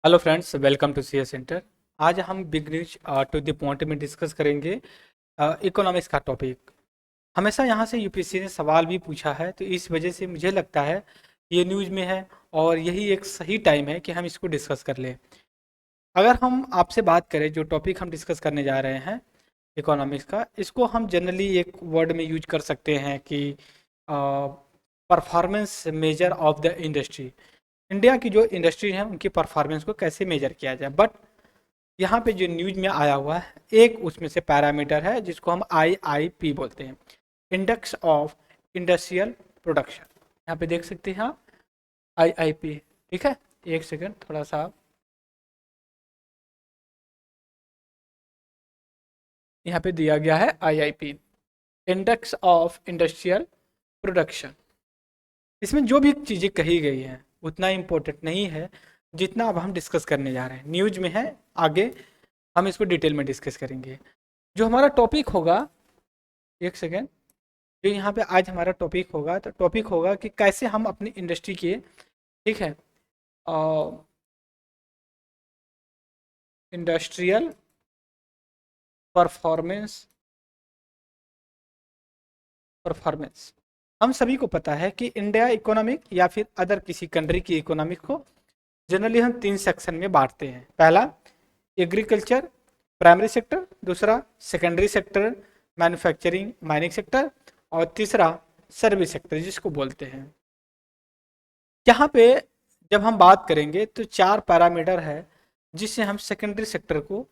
Hello friends, welcome to CA centre. आज हम big news to the point में discuss करेंगे इकोनॉमिक्स का टॉपिक। हमेशा यहाँ से यूपीएससी ने सवाल भी पूछा है, तो इस वजह से मुझे लगता है ये न्यूज़ में है और यही एक सही टाइम है कि हम इसको डिस्कस कर लें। अगर हम आपसे बात करें, जो टॉपिक हम डिस्कस करने जा रहे हैं इकोनॉमिक्स का, इसको हम जनरली एक वर्ड में यूज कर सकते हैं कि performance measure of the industry. India की जो इंडस्ट्री है उनकी परफॉर्मेंस को कैसे मेजर किया जाए। बट यहाँ पे जो न्यूज में आया हुआ है, एक उसमें से पैरामीटर है जिसको हम IIP बोलते हैं, इंडेक्स ऑफ इंडस्ट्रियल प्रोडक्शन। यहाँ पे देख सकते हैं आप IIP। ठीक है, एक सेकंड, थोड़ा सा यहाँ पे दिया गया है IIP, index of industrial production. इसमें जो भी चीज़ें कही गई हैं उतना इम्पोर्टेंट नहीं है जितना अब हम डिस्कस करने जा रहे हैं। न्यूज में है, आगे हम इसको डिटेल में डिस्कस करेंगे। जो हमारा टॉपिक होगा, एक सेकेंड, जो यहाँ पे आज हमारा टॉपिक होगा, तो टॉपिक होगा कि कैसे हम अपनी इंडस्ट्री के, ठीक है, इंडस्ट्रियल परफॉर्मेंस परफॉर्मेंस हम सभी को पता है कि इंडिया इकोनॉमिक या फिर अदर किसी कंट्री की इकोनॉमिक को जनरली हम 3 सेक्शन में बांटते हैं। पहला एग्रीकल्चर, प्राइमरी सेक्टर, दूसरा secondary sector, manufacturing mining sector, और तीसरा सर्विस सेक्टर जिसको बोलते हैं। यहाँ पे जब हम बात करेंगे तो 4 पैरामीटर है जिससे हम सेकेंडरी सेक्टर को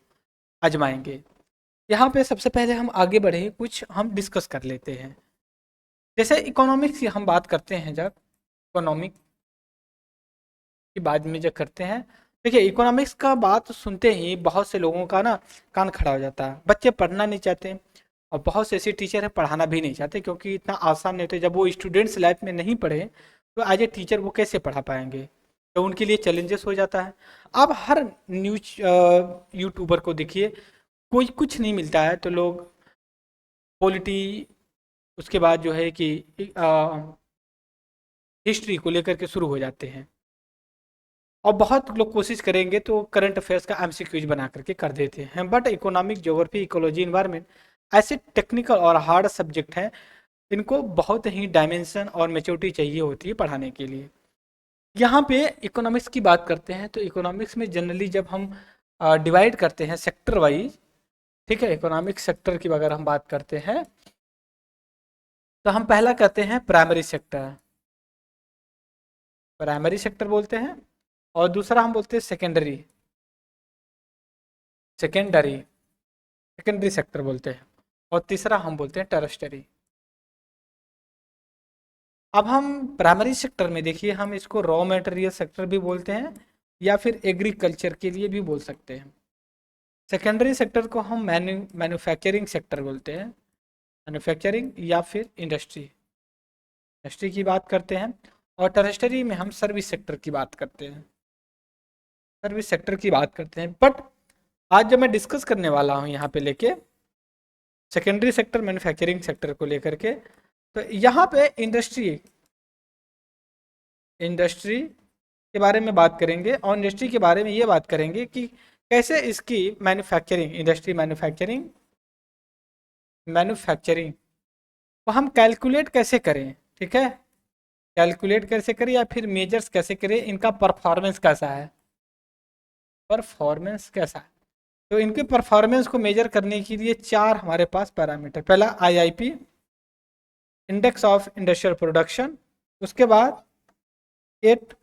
आजमाएंगे। यहाँ पे सबसे पहले हम आगे बढ़े, कुछ हम डिस्कस कर लेते हैं। जैसे इकोनॉमिक्स की हम बात करते हैं, जब इकोनॉमिक की बाद में जब करते हैं, देखिए इकोनॉमिक्स का बात सुनते ही बहुत से लोगों का ना कान खड़ा हो जाता है। बच्चे पढ़ना नहीं चाहते और बहुत से ऐसे टीचर हैं पढ़ाना भी नहीं चाहते, क्योंकि इतना आसान नहीं होता। जब वो स्टूडेंट्स लाइफ में नहीं पढ़े तो एज ए टीचर वो कैसे पढ़ा पाएंगे, तो उनके लिए चैलेंजेस हो जाता है। अब हर न्यूज यूट्यूबर को देखिए, कोई कुछ नहीं मिलता है तो लोग पॉलिटी, उसके बाद जो है कि हिस्ट्री को लेकर के शुरू हो जाते हैं। और बहुत लोग कोशिश करेंगे तो करंट अफेयर्स का एमसीक्यूज बना करके कर देते हैं। But economic, geography, ecology, environment ऐसे टेक्निकल और हार्ड सब्जेक्ट हैं, इनको बहुत ही डायमेंशन और मेच्योरिटी चाहिए होती है पढ़ाने के लिए। यहाँ पे इकोनॉमिक्स की बात करते हैं तो इकोनॉमिक्स में जनरली जब हम डिवाइड करते हैं सेक्टर वाइज, ठीक है, इकोनॉमिक सेक्टर की अगर हम बात करते हैं तो हम पहला कहते हैं प्राइमरी सेक्टर, प्राइमरी सेक्टर बोलते हैं। और दूसरा हम बोलते हैं सेकेंडरी, सेकेंडरी सेकेंडरी सेक्टर बोलते हैं। और तीसरा हम बोलते हैं टेरस्टरी। अब हम प्राइमरी सेक्टर में देखिए, हम इसको रॉ मटेरियल सेक्टर भी बोलते हैं या फिर एग्रीकल्चर के लिए भी बोल सकते हैं। सेकेंडरी सेक्टर को हम मैन्युफैक्चरिंग सेक्टर बोलते हैं, मैन्युफैक्चरिंग या फिर इंडस्ट्री, इंडस्ट्री की बात करते हैं। और टेरस्टरी में हम सर्विस सेक्टर की बात करते हैं, सर्विस सेक्टर की बात करते हैं। बट आज जो मैं डिस्कस करने वाला हूँ यहाँ पे लेके सेकेंडरी सेक्टर, मैन्युफैक्चरिंग सेक्टर को लेकर के, तो यहाँ पे इंडस्ट्री, इंडस्ट्री के बारे में बात करेंगे और इंडस्ट्री के बारे में ये बात करेंगे कि कैसे इसकी मैन्युफैक्चरिंग, इंडस्ट्री मैन्युफैक्चरिंग, मैन्युफैक्चरिंग को हम कैलकुलेट कैसे करें, ठीक है, कैलकुलेट कैसे करें या फिर मेजर्स कैसे करें, इनका परफॉर्मेंस कैसा है, परफॉर्मेंस कैसा है। तो इनके परफॉर्मेंस को मेजर करने के लिए 4 हमारे पास पैरामीटर, पहला IIP, index of industrial production, उसके बाद 8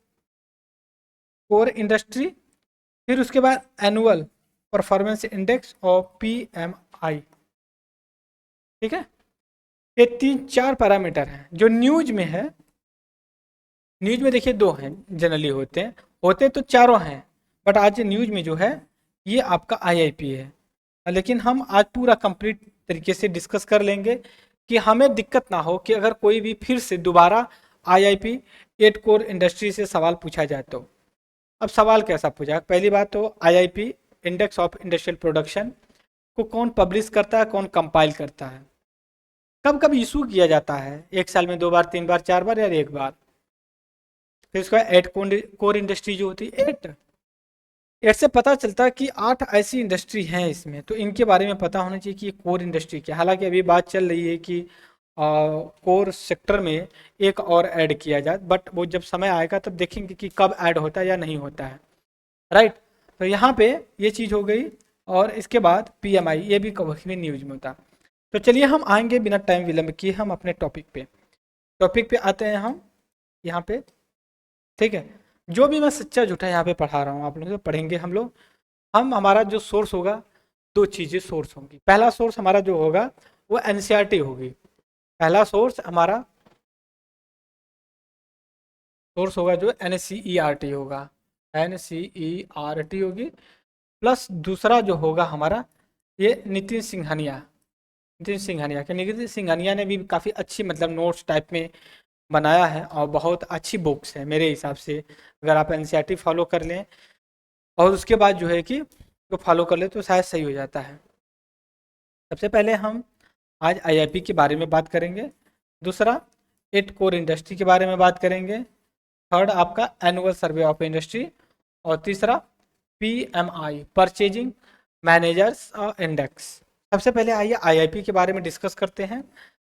कोर इंडस्ट्री, फिर उसके बाद एनुअल परफॉर्मेंस इंडेक्स और PMI। ठीक है, ये 3-4 पैरामीटर हैं जो न्यूज में है। न्यूज में देखिए 2 हैं जनरली, होते तो चारों हैं, बट आज न्यूज में जो है ये आपका IIP है। लेकिन हम आज पूरा कंप्लीट तरीके से डिस्कस कर लेंगे कि हमें दिक्कत ना हो कि अगर कोई भी फिर से दोबारा IIP 8 कोर इंडस्ट्री से सवाल पूछा जाए तो। अब सवाल कैसा पूछा, पहली बात तो IIP index of industrial production को कौन पब्लिश करता है, कौन कंपाइल करता है, कब कब इशू किया जाता है, 1 साल में 2 बार, 3 बार, 4 बार या 1 बार। फिर उसका 8 कोर इंडस्ट्री जो होती है, 8 इससे पता चलता है कि 8 ऐसी इंडस्ट्री हैं इसमें, तो इनके बारे में पता होना चाहिए कि ये कोर इंडस्ट्री क्या है। हालांकि अभी बात चल रही है कि कोर सेक्टर में एक और ऐड किया जाए, बट वो जब समय आएगा तब देखेंगे कि कब ऐड होता है या नहीं होता है, राइट। तो यहाँ पे ये चीज़ हो गई। और इसके बाद PMI, ये भी कभी न्यूज में होता है। तो चलिए हम आएंगे बिना टाइम विलंब किए हम अपने टॉपिक पे आते हैं हम यहाँ पे, ठीक है। जो भी मैं सच्चा झूठा यहाँ पे पढ़ा रहा हूँ आप लोग तो पढ़ेंगे हम लोग। हमारा जो सोर्स होगा, दो चीज़ें सोर्स होंगी। पहला सोर्स हमारा जो होगा वो NCERT होगी। पहला सोर्स हमारा सोर्स होगा जो NCERT होगा, NCERT होगी। प्लस दूसरा जो होगा हमारा ये नितिन सिंघानिया ने भी काफ़ी अच्छी मतलब नोट्स टाइप में बनाया है और बहुत अच्छी बुक्स है मेरे हिसाब से। अगर आप NCERT फॉलो कर लें और उसके बाद जो है कि तो फॉलो कर ले तो शायद सही हो जाता है। सबसे पहले हम आज IIP के बारे में बात करेंगे, दूसरा 8 कोर इंडस्ट्री के बारे में बात करेंगे, थर्ड आपका एनुअल सर्वे ऑफ इंडस्ट्री, और तीसरा PMI परचेजिंग मैनेजर्स इंडेक्स। सबसे पहले आइए IIP के बारे में डिस्कस करते हैं।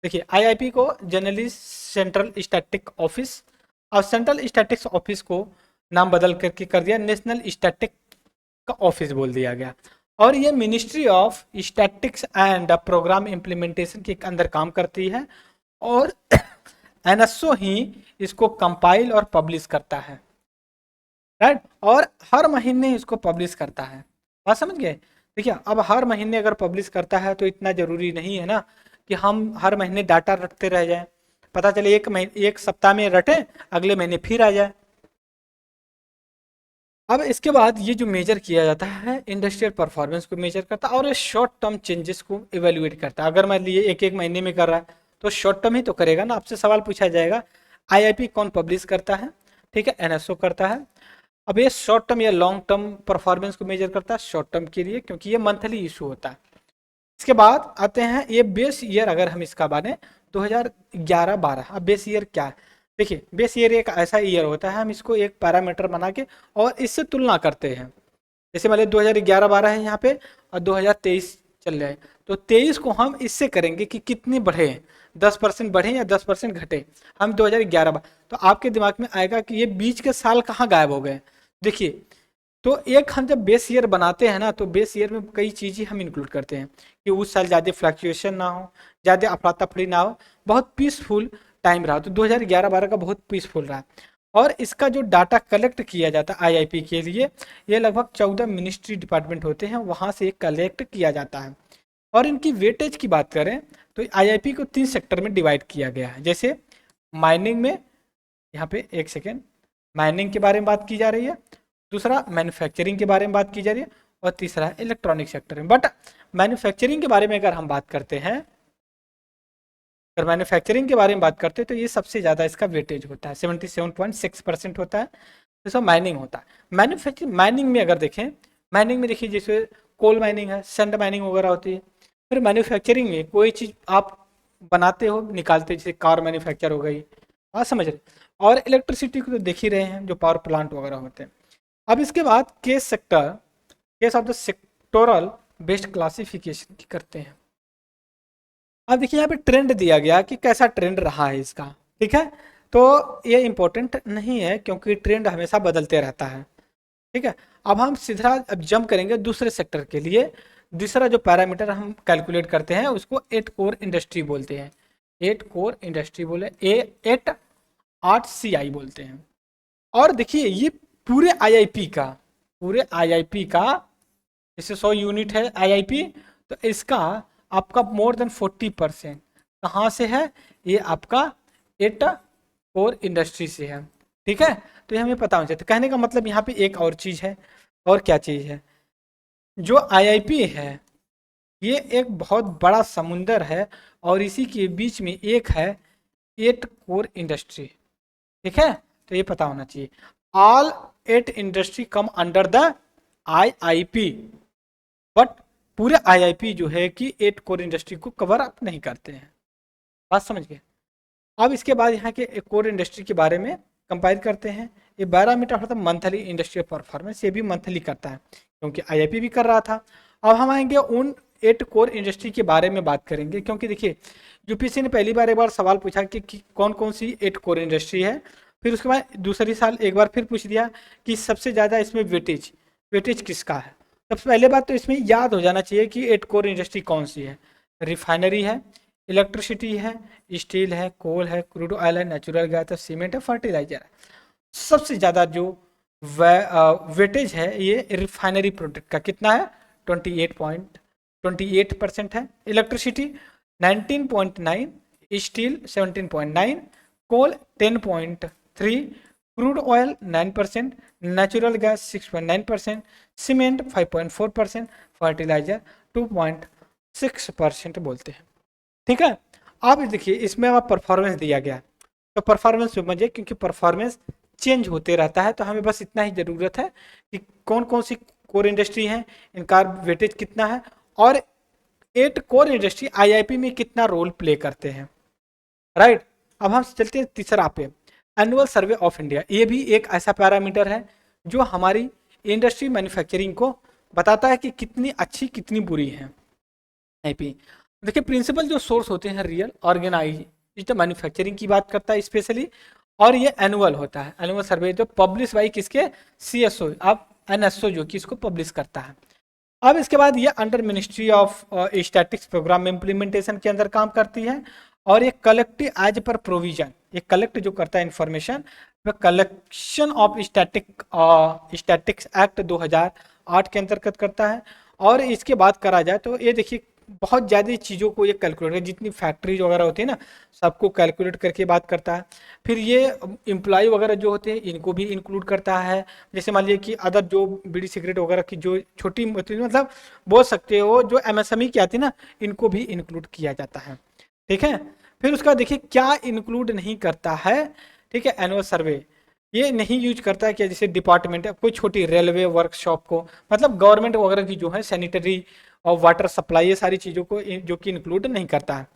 देखिए IIP को जनरली सेंट्रल स्टैटिक ऑफिस, और सेंट्रल स्टैटिक्स ऑफिस को नाम बदल करके कर दिया नेशनल स्टैटिक का ऑफिस बोल दिया गया। और ये ministry of statistics and programme implementation के अंदर काम करती है, और NSO ही इसको कंपाइल और पब्लिश करता है, राइट। और हर महीने इसको पब्लिश करता है, बात समझ गए। देखिए अब हर महीने अगर पब्लिश करता है तो इतना ज़रूरी नहीं है ना कि हम हर महीने डाटा रटते रह जाएं। पता चले एक सप्ताह में रटें, अगले महीने फिर आ जाए। अब इसके बाद ये जो मेजर किया जाता है इंडस्ट्रियल परफॉर्मेंस को मेजर करता है, और ये शॉर्ट टर्म चेंजेस को इवेल्युएट करता है। अगर मान लिए एक महीने में कर रहा है तो शॉर्ट टर्म ही तो करेगा ना। आपसे सवाल पूछा जाएगा IIP कौन पब्लिश करता है, ठीक है, NSO करता है। अब ये शॉर्ट टर्म या लॉन्ग टर्म परफॉर्मेंस को मेजर करता है शॉर्ट टर्म के लिए, क्योंकि ये मंथली इशू होता है। इसके बाद आते हैं ये बेस ईयर, अगर हम इसका बाने 2011-12। अब बेस ईयर क्या है, देखिए बेस ईयर एक ऐसा ईयर होता है, हम इसको एक पैरामीटर बना के और इससे तुलना करते हैं। जैसे मान लीजिए 2011-12 है यहाँ पे और 2023 चल रहा है, तो 23 को हम इससे करेंगे कि कितने बढ़े, 10% बढ़े या 10% घटे। हम 2011 तो आपके दिमाग में आएगा कि ये बीच के साल कहाँ गायब हो गए। देखिए तो एक हम जब बेस ईयर बनाते हैं ना, तो बेस ईयर में कई चीज़ें हम इंक्लूड करते हैं कि उस साल ज़्यादा फ्लक्चुएशन ना हो, ज़्यादा अफरा तफरी ना हो, बहुत पीसफुल टाइम रहा। तो 2011-12 का बहुत पीसफुल रहा। और इसका जो डाटा कलेक्ट किया जाता है IIP के लिए, ये लगभग 14 मिनिस्ट्री डिपार्टमेंट होते हैं, वहाँ से कलेक्ट किया जाता है। और इनकी वेटेज की बात करें तो IIP को 3 सेक्टर में डिवाइड किया गया है। जैसे माइनिंग में, यहाँ पे एक सेकेंड, माइनिंग के बारे में बात की जा रही है, दूसरा मैन्युफैक्चरिंग के बारे में बात की जा रही है, और तीसरा है इलेक्ट्रॉनिक सेक्टर में। बट मैन्युफैक्चरिंग के बारे में अगर हम बात करते हैं, अगर मैन्युफैक्चरिंग के बारे में बात करते हैं तो ये सबसे ज़्यादा इसका वेटेज होता है, 77.6% होता है। जैसा माइनिंग होता है, मैन्युफैक्चरिंग माइनिंग में अगर देखें, माइनिंग में देखिए जैसे कोल माइनिंग है, सैंड माइनिंग वगैरह होती है। फिर मैन्युफैक्चरिंग में कोई चीज़ आप बनाते हो निकालते, जैसे कार मैन्युफैक्चर हो गई, आप समझ रहे। और इलेक्ट्रिसिटी को तो देख ही रहे हैं, जो पावर प्लांट वगैरह होते हैं। अब इसके बाद case of the sectoral based classification की करते हैं। अब देखिए यहाँ पे ट्रेंड दिया गया कि कैसा ट्रेंड रहा है इसका, ठीक है। तो ये इंपॉर्टेंट नहीं है क्योंकि ट्रेंड हमेशा बदलते रहता है, ठीक है। अब हम सीधा अब जंप करेंगे दूसरे सेक्टर के लिए। दूसरा जो पैरामीटर हम कैलकुलेट करते हैं उसको 8 कोर इंडस्ट्री बोलते हैं। 8 कोर इंडस्ट्री बोले 8 CI बोलते हैं। और देखिए ये पूरे IIP का जैसे 100 यूनिट है IIP, तो इसका आपका मोर देन 40% कहाँ से है, ये आपका 8 कोर इंडस्ट्री से है, ठीक है। तो ये हमें पता होना चाहिए। कहने का मतलब यहाँ पे एक और चीज़ है, और क्या चीज़ है, जो IIP है ये एक बहुत बड़ा समुंदर है, और इसी के बीच में एक है 8 कोर इंडस्ट्री, ठीक है। तो ये पता होना चाहिए। All 8 industry come under the IIP, but पूरे IIP जो है कि 8 कोर इंडस्ट्री को कवर अप नहीं करते हैं, बात समझ गए। अब इसके बाद यहाँ के कोर इंडस्ट्री के बारे में कंपेयर करते हैं। ये पैरामीटर होता है मंथली इंडस्ट्रियल परफॉर्मेंस, ये भी मंथली करता है क्योंकि आईआईपी भी कर रहा था। अब हम आएंगे उन 8 कोर इंडस्ट्री के बारे में बात करेंगे, क्योंकि देखिए यूपीएससी ने पहली बार एक बार सवाल पूछा कि कौन कौन सी 8 कोर इंडस्ट्री है, फिर उसके बाद दूसरी साल एक बार फिर पूछ दिया कि सबसे ज़्यादा इसमें वेटेज किसका है। सबसे पहले बात तो इसमें याद हो जाना चाहिए कि 8 कोर इंडस्ट्री कौन सी है। रिफाइनरी है, इलेक्ट्रिसिटी है, स्टील है, कोल है, क्रूड ऑयल है, नेचुरल गैस है, सीमेंट है, फर्टिलाइजर है। सबसे ज़्यादा जो वेटेज है ये रिफाइनरी प्रोडक्ट का कितना है, 28% है। Electricity 19.9, steel 17.9, coal 10.3, crude oil 9%, natural gas 6.9%, cement 5.4%, fertiliser 2.6% बोलते हैं। ठीक है, आप देखिए इसमें आप परफॉर्मेंस दिया गया है, तो परफॉर्मेंस समझिए क्योंकि परफॉर्मेंस चेंज होते रहता है, तो हमें बस इतना ही ज़रूरत है कि कौन कौन सी कोर इंडस्ट्री है, इनका वेटेज कितना है और 8 कोर इंडस्ट्री आईआईपी में कितना रोल प्ले करते हैं। राइट, अब हम चलते हैं तीसरा पे, एनुअल सर्वे ऑफ इंडिया। ये भी एक ऐसा पैरामीटर है जो हमारी इंडस्ट्री मैन्युफैक्चरिंग को बताता है कि कितनी अच्छी कितनी बुरी है आईपी। देखिए प्रिंसिपल जो सोर्स होते हैं रियल ऑर्गेनाइज्ड मैन्युफैक्चरिंग की बात करता है स्पेशली, और ये एनुअल होता है। एनुअल सर्वे जो पब्लिश बाई किसके, सीएसओ, अब एनएसओ जो कि इसको पब्लिश करता है। अब इसके बाद ये under ministry of statistics programme implementation के अंदर काम करती है, और ये कलेक्टिव एज पर प्रोविजन, ये कलेक्ट जो करता है information, collection of statistics act 2008 के अंतर्गत करता है। और इसके बात करा जाए तो ये देखिए बहुत ज़्यादा चीज़ों को ये कैलकुलेट कर, जितनी फैक्ट्रीज वगैरह होती है ना सबको कैलकुलेट करके बात करता है। फिर ये एम्प्लॉय वगैरह जो होते हैं इनको भी इंक्लूड करता है। जैसे मान लीजिए कि अदर जो बीड़ी सिगरेट वगैरह की जो छोटी मतलब बोल सकते हो जो एमएसएमई की आती है ना, इनको भी इंक्लूड किया जाता है। ठीक है, फिर उसका देखिए क्या इंक्लूड नहीं करता है। ठीक है, एनुअल सर्वे ये नहीं यूज करता है कि जैसे डिपार्टमेंट है कोई छोटी रेलवे वर्कशॉप को, मतलब गवर्नमेंट वगैरह की जो है सैनिटरी और वाटर सप्लाई, ये सारी चीज़ों को जो कि इंक्लूड नहीं करता है।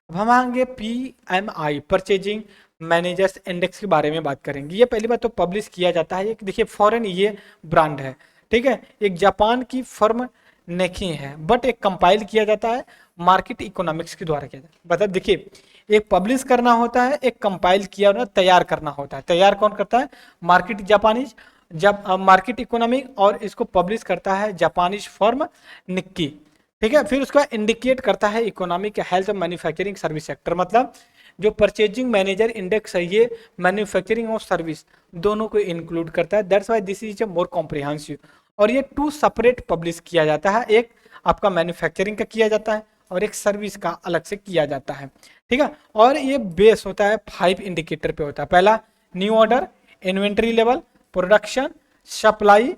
अब हम आएंगे PMI परचेजिंग मैनेजर्स इंडेक्स के बारे में बात करेंगे। ये पहली बात तो पब्लिश किया जाता है, एक देखिए फॉरेन ये ब्रांड है, ठीक है, एक जापान की फर्म नहीं है, बट एक कंपाइल किया जाता है मार्केट इकोनॉमिक्स के द्वारा किया जाता है। मतलब देखिए एक पब्लिश करना होता है, एक कंपाइल किया होता है, तैयार करना होता है। तैयार कौन करता है, मार्केट जापानीज, जब मार्केट इकोनॉमिक, और इसको पब्लिश करता है जापानीज फर्म निक्की। ठीक है, फिर उसका इंडिकेट करता है economic health manufacturing service sector, मतलब जो परचेजिंग मैनेजर इंडेक्स है ये मैन्युफैक्चरिंग और सर्विस दोनों को इंक्लूड करता है। That's why this is a more comprehensive. और ये 2 सेपरेट पब्लिश किया जाता है, एक आपका मैन्युफैक्चरिंग का किया जाता है और एक सर्विस का अलग से किया जाता है। ठीक है, और ये बेस होता है 5 इंडिकेटर पे होता है। पहला new order, inventory level, production, supply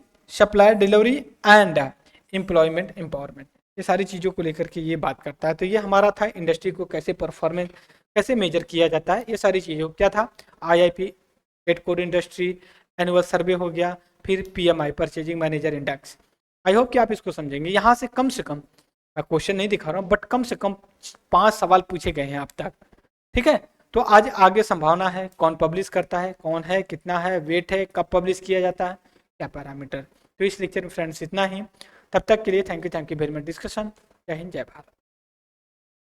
delivery and employment empowerment, ये सारी चीज़ों को लेकर के ये बात करता है। तो ये हमारा था इंडस्ट्री को कैसे परफॉर्मेंस कैसे मेजर किया जाता है, ये सारी चीज़ों क्या था, आईआईपी 8 कोर इंडस्ट्री, एनुअल सर्वे हो गया, फिर PMI purchasing manager index. I hope कि आप इसको समझेंगे। यहाँ से कम मैं क्वेश्चन नहीं दिखा रहा हूँ, बट कम से कम 5 सवाल पूछे गए हैं अब तक। ठीक है, तो आज आगे संभावना है कौन पब्लिश करता है, कौन है, कितना है, वेट है, कब पब्लिश किया जाता है, क्या पैरामीटर। तो इस लेक्चर में फ्रेंड्स इतना ही, तब तक के लिए thank you very much discussion. जय हिंद, जय भारत।